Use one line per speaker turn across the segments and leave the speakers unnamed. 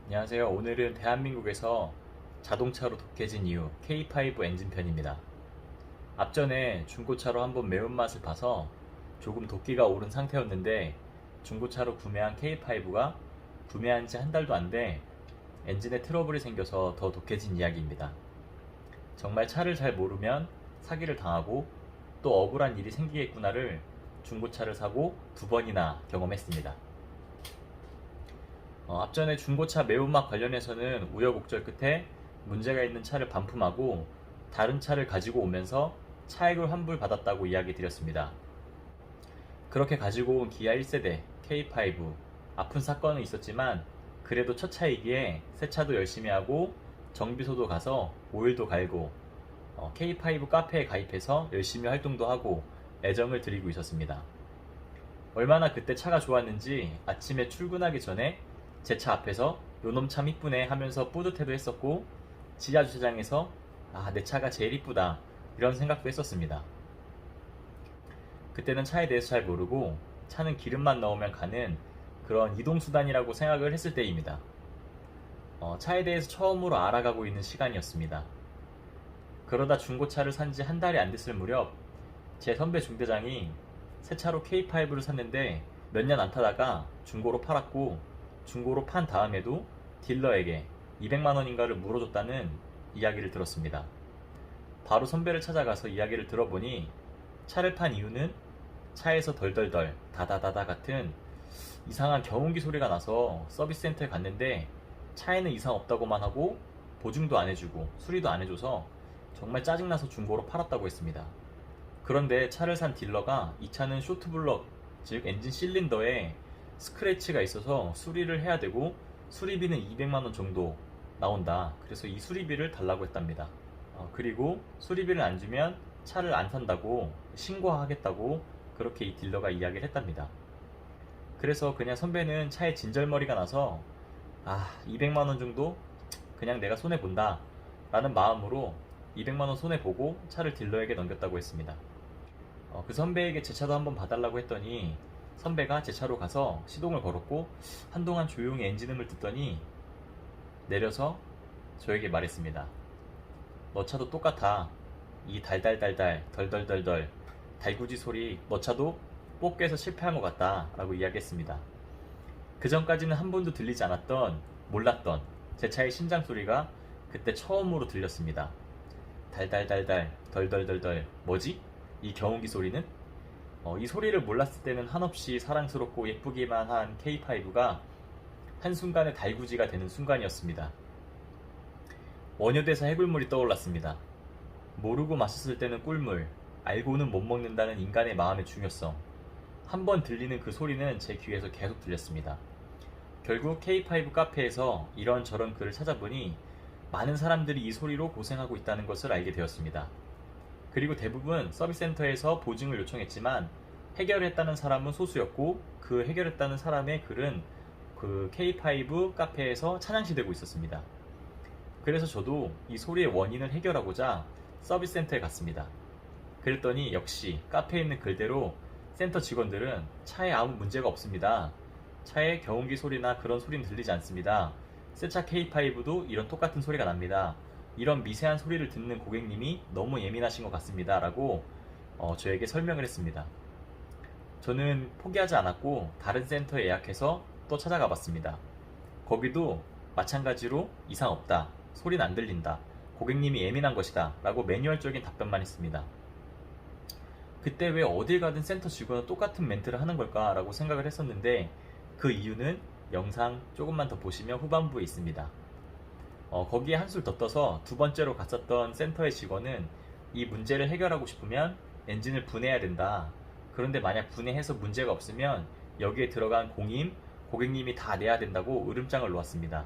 안녕하세요. 오늘은 대한민국에서 자동차로 독해진 이유 K5 엔진 편입니다. 앞전에 중고차로 한번 매운맛을 봐서 조금 도끼가 오른 상태였는데 중고차로 구매한 K5가 구매한 지 한 달도 안 돼 엔진에 트러블이 생겨서 더 독해진 이야기입니다. 정말 차를 잘 모르면 사기를 당하고 또 억울한 일이 생기겠구나를 중고차를 사고 두 번이나 경험했습니다. 앞전에 중고차 매운맛 관련해서는 우여곡절 끝에 문제가 있는 차를 반품하고 다른 차를 가지고 오면서 차액을 환불받았다고 이야기 드렸습니다. 그렇게 가지고 온 기아 1세대 K5 아픈 사건은 있었지만 그래도 첫 차이기에 세차도 열심히 하고 정비소도 가서 오일도 갈고 K5 카페에 가입해서 열심히 활동도 하고 애정을 드리고 있었습니다. 얼마나 그때 차가 좋았는지 아침에 출근하기 전에 제 차 앞에서 요놈 참 이쁘네 하면서 뿌듯해도 했었고 지하 주차장에서 내 차가 제일 이쁘다 이런 생각도 했었습니다. 그때는 차에 대해서 잘 모르고 차는 기름만 넣으면 가는 그런 이동수단이라고 생각을 했을 때입니다. 차에 대해서 처음으로 알아가고 있는 시간이었습니다. 그러다 중고차를 산 지 한 달이 안 됐을 무렵 제 선배 중대장이 새 차로 K5를 샀는데 몇 년 안 타다가 중고로 팔았고 중고로 판 다음에도 딜러에게 200만 원인가를 물어줬다는 이야기를 들었습니다. 바로 선배를 찾아가서 이야기를 들어보니 차를 판 이유는 차에서 덜덜덜 다다다다 같은 이상한 경운기 소리가 나서 서비스 센터에 갔는데 차에는 이상 없다고만 하고 보증도 안 해주고 수리도 안 해줘서 정말 짜증나서 중고로 팔았다고 했습니다. 그런데 차를 산 딜러가 이 차는 쇼트블럭, 즉 엔진 실린더에 스크래치가 있어서 수리를 해야 되고 수리비는 200만원 정도 나온다. 그래서 이 수리비를 달라고 했답니다. 그리고 수리비를 안 주면 차를 안 산다고 신고하겠다고 그렇게 이 딜러가 이야기를 했답니다. 그래서 그냥 선배는 차에 진절머리가 나서 200만원 정도 그냥 내가 손해본다 라는 마음으로 200만원 손해보고 차를 딜러에게 넘겼다고 했습니다. 그 선배에게 제 차도 한번 봐달라고 했더니 선배가 제 차로 가서 시동을 걸었고 한동안 조용히 엔진음을 듣더니 내려서 저에게 말했습니다. 너 차도 똑같아. 이 달달달달 덜덜덜덜 달구지 소리 너 차도 뽑기에서 실패한 것 같다 라고 이야기했습니다. 그 전까지는 한 번도 들리지 않았던 몰랐던 제 차의 심장 소리가 그때 처음으로 들렸습니다. 달달달달 덜덜덜덜 뭐지? 이 경운기 소리는? 이 소리를 몰랐을 때는 한없이 사랑스럽고 예쁘기만 한 K5가 한순간에 달구지가 되는 순간이었습니다. 원효대사 해굴물이 떠올랐습니다. 모르고 마셨을 때는 꿀물, 알고는 못 먹는다는 인간의 마음의 중요성. 한번 들리는 그 소리는 제 귀에서 계속 들렸습니다. 결국 K5 카페에서 이런저런 글을 찾아보니 많은 사람들이 이 소리로 고생하고 있다는 것을 알게 되었습니다. 그리고 대부분 서비스 센터에서 보증을 요청했지만 해결했다는 사람은 소수였고 그 해결했다는 사람의 글은 그 K5 카페에서 찬양시되고 있었습니다. 그래서 저도 이 소리의 원인을 해결하고자 서비스 센터에 갔습니다. 그랬더니 역시 카페에 있는 글대로 센터 직원들은 차에 아무 문제가 없습니다. 차에 경운기 소리나 그런 소리는 들리지 않습니다. 새차 K5도 이런 똑같은 소리가 납니다. 이런 미세한 소리를 듣는 고객님이 너무 예민하신 것 같습니다. 라고 저에게 설명을 했습니다. 저는 포기하지 않았고 다른 센터에 예약해서 또 찾아가 봤습니다. 거기도 마찬가지로 이상 없다. 소리는 안 들린다. 고객님이 예민한 것이다. 라고 매뉴얼적인 답변만 했습니다. 그때 왜 어딜 가든 센터 직원은 똑같은 멘트를 하는 걸까? 라고 생각을 했었는데 그 이유는 영상 조금만 더 보시면 후반부에 있습니다. 거기에 한술 더 떠서 두 번째로 갔었던 센터의 직원은 이 문제를 해결하고 싶으면 엔진을 분해해야 된다. 그런데 만약 분해해서 문제가 없으면 여기에 들어간 공임, 고객님이 다 내야 된다고 으름장을 놓았습니다.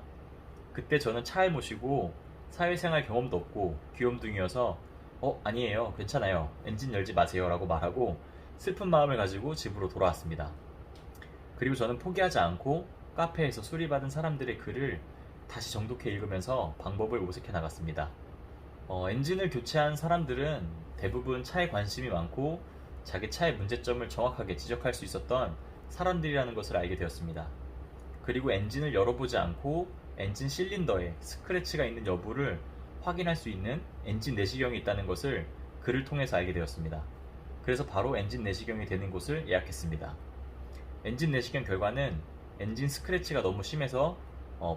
그때 저는 차를 모시고 사회생활 경험도 없고 귀염둥이여서 아니에요. 괜찮아요. 엔진 열지 마세요. 라고 말하고 슬픈 마음을 가지고 집으로 돌아왔습니다. 그리고 저는 포기하지 않고 카페에서 수리받은 사람들의 글을 다시 정독해 읽으면서 방법을 모색해 나갔습니다. 엔진을 교체한 사람들은 대부분 차에 관심이 많고 자기 차의 문제점을 정확하게 지적할 수 있었던 사람들이라는 것을 알게 되었습니다. 그리고 엔진을 열어보지 않고 엔진 실린더에 스크래치가 있는 여부를 확인할 수 있는 엔진 내시경이 있다는 것을 그를 통해서 알게 되었습니다. 그래서 바로 엔진 내시경이 되는 곳을 예약했습니다. 엔진 내시경 결과는 엔진 스크래치가 너무 심해서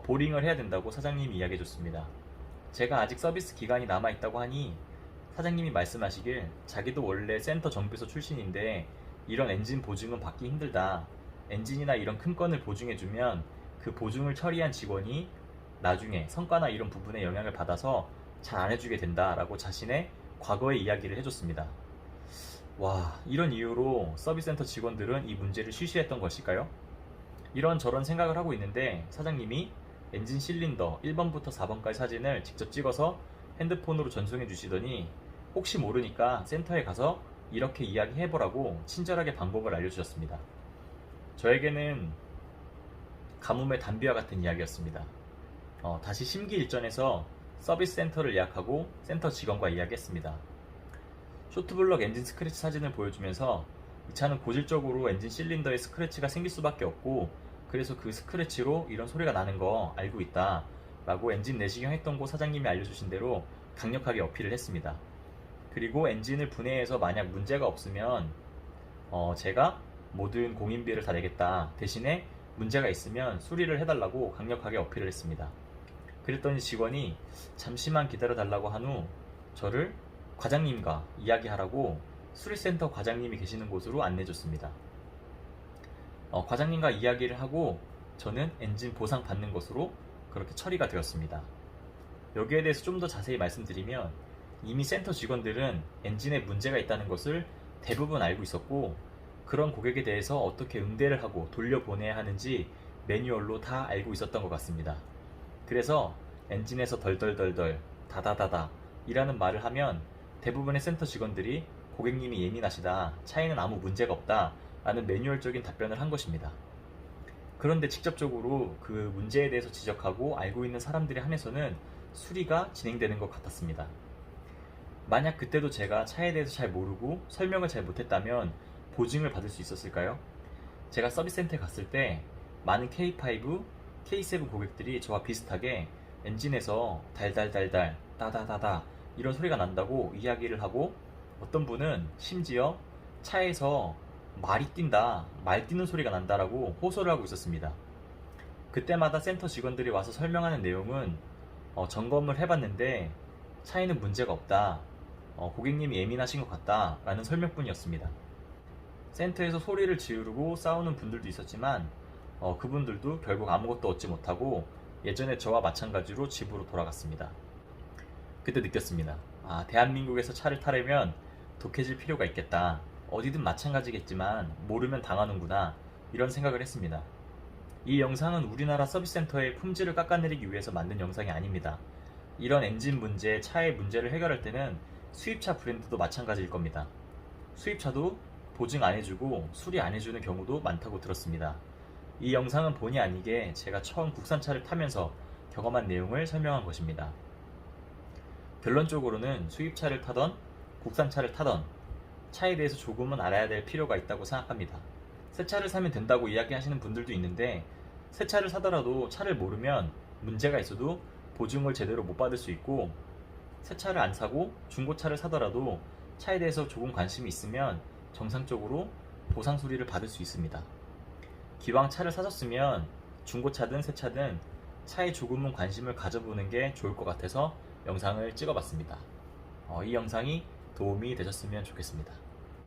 보링을 해야 된다고 사장님이 이야기해 줬습니다. 제가 아직 서비스 기간이 남아있다고 하니 사장님이 말씀하시길 자기도 원래 센터 정비소 출신인데 이런 엔진 보증은 받기 힘들다. 엔진이나 이런 큰 건을 보증해주면 그 보증을 처리한 직원이 나중에 성과나 이런 부분에 영향을 받아서 잘 안 해주게 된다라고 자신의 과거의 이야기를 해줬습니다. 와, 이런 이유로 서비스센터 직원들은 이 문제를 쉬쉬했던 것일까요? 이런저런 생각을 하고 있는데 사장님이 엔진 실린더 1번부터 4번까지 사진을 직접 찍어서 핸드폰으로 전송해 주시더니 혹시 모르니까 센터에 가서 이렇게 이야기해보라고 친절하게 방법을 알려주셨습니다. 저에게는 가뭄의 단비와 같은 이야기였습니다. 다시 심기일전해서 서비스 센터를 예약하고 센터 직원과 이야기했습니다. 쇼트블럭 엔진 스크래치 사진을 보여주면서 이 차는 고질적으로 엔진 실린더에 스크래치가 생길 수밖에 없고 그래서 그 스크래치로 이런 소리가 나는 거 알고 있다 라고 엔진 내시경 했던 곳 사장님이 알려주신 대로 강력하게 어필을 했습니다. 그리고 엔진을 분해해서 만약 문제가 없으면 제가 모든 공인비를 다 내겠다. 대신에 문제가 있으면 수리를 해달라고 강력하게 어필을 했습니다. 그랬더니 직원이 잠시만 기다려달라고 한 후 저를 과장님과 이야기하라고 수리센터 과장님이 계시는 곳으로 안내해줬습니다. 과장님과 이야기를 하고 저는 엔진 보상 받는 것으로 그렇게 처리가 되었습니다. 여기에 대해서 좀 더 자세히 말씀드리면 이미 센터 직원들은 엔진에 문제가 있다는 것을 대부분 알고 있었고 그런 고객에 대해서 어떻게 응대를 하고 돌려보내야 하는지 매뉴얼로 다 알고 있었던 것 같습니다. 그래서 엔진에서 덜덜덜덜 다다다다 이라는 말을 하면 대부분의 센터 직원들이 고객님이 예민하시다, 차에는 아무 문제가 없다 라는 매뉴얼적인 답변을 한 것입니다. 그런데 직접적으로 그 문제에 대해서 지적하고 알고 있는 사람들에 한해서는 수리가 진행되는 것 같았습니다. 만약 그때도 제가 차에 대해서 잘 모르고 설명을 잘 못했다면 보증을 받을 수 있었을까요? 제가 서비스 센터에 갔을 때 많은 K5, K7 고객들이 저와 비슷하게 엔진에서 달달달달, 따다다다 이런 소리가 난다고 이야기를 하고 어떤 분은 심지어 차에서 말이 뛴다, 말 뛰는 소리가 난다라고 호소를 하고 있었습니다. 그때마다 센터 직원들이 와서 설명하는 내용은 점검을 해봤는데 차에는 문제가 없다, 고객님이 예민하신 것 같다 라는 설명뿐이었습니다. 센터에서 소리를 지르고 싸우는 분들도 있었지만 그분들도 결국 아무것도 얻지 못하고 예전에 저와 마찬가지로 집으로 돌아갔습니다. 그때 느꼈습니다. 대한민국에서 차를 타려면 독해질 필요가 있겠다. 어디든 마찬가지겠지만 모르면 당하는구나 이런 생각을 했습니다. 이 영상은 우리나라 서비스센터의 품질을 깎아내리기 위해서 만든 영상이 아닙니다. 이런 엔진 문제, 차의 문제를 해결할 때는 수입차 브랜드도 마찬가지일 겁니다. 수입차도 보증 안 해주고 수리 안 해주는 경우도 많다고 들었습니다. 이 영상은 본의 아니게 제가 처음 국산차를 타면서 경험한 내용을 설명한 것입니다. 결론적으로는 수입차를 타던 국산차를 타던 차에 대해서 조금은 알아야 될 필요가 있다고 생각합니다. 새 차를 사면 된다고 이야기하시는 분들도 있는데 새 차를 사더라도 차를 모르면 문제가 있어도 보증을 제대로 못 받을 수 있고 새 차를 안 사고 중고차를 사더라도 차에 대해서 조금 관심이 있으면 정상적으로 보상 수리를 받을 수 있습니다. 기왕 차를 사셨으면 중고차든 새 차든 차에 조금은 관심을 가져보는 게 좋을 것 같아서 영상을 찍어봤습니다. 이 영상이 도움이 되셨으면 좋겠습니다.